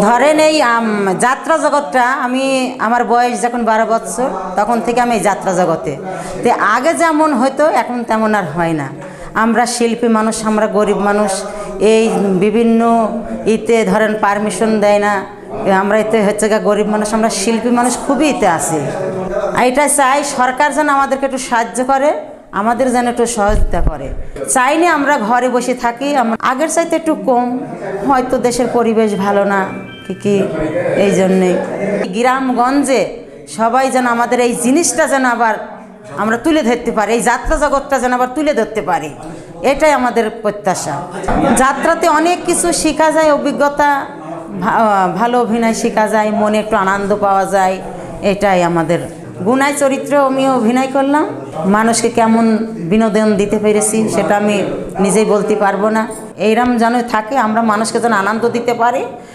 ধরেন এই যাত্রা জগৎটা আমি আমার বয়স যখন 12 বছর তখন থেকে আমি এই যাত্রা জগতে তো আগে যেমন হয়তো এখন তেমন আর হয় না। আমরা শিল্পী মানুষ, আমরা গরিব মানুষ, এই বিভিন্ন ইতে ধরেন পারমিশন দেয় না, আমরা এতে হচ্ছে গরিব মানুষ, আমরা শিল্পী মানুষ খুবই এতে আছি। এটা চাই সরকার যেন আমাদেরকে একটু সাহায্য করে, আমাদের যেন একটু সহযোগিতা করে। চাইনি আমরা ঘরে বসে থাকি, আমরা আগের চাইতে একটু কম, হয়তো দেশের পরিবেশ ভালো না কি এই জন্যে গ্রামগঞ্জে সবাই যেন আমাদের এই জিনিসটা যেন আবার আমরা তুলে ধরতে পারি, এই যাত্রা জগৎটা যেন আবার তুলে ধরতে পারি, এটাই আমাদের প্রত্যাশা। যাত্রাতে অনেক কিছু শেখা যায়, অভিজ্ঞতা, ভালো অভিনয় শেখা যায়, মনে একটু আনন্দ পাওয়া যায়, এটাই আমাদের গুনাই চরিত্র আমি অভিনয় করলাম। মানুষকে কেমন বিনোদন দিতে পেরেছি সেটা আমি নিজেই বলতে পারবো না। এইরকম যেন থাকে, আমরা মানুষকে যেন আনন্দ দিতে পারি।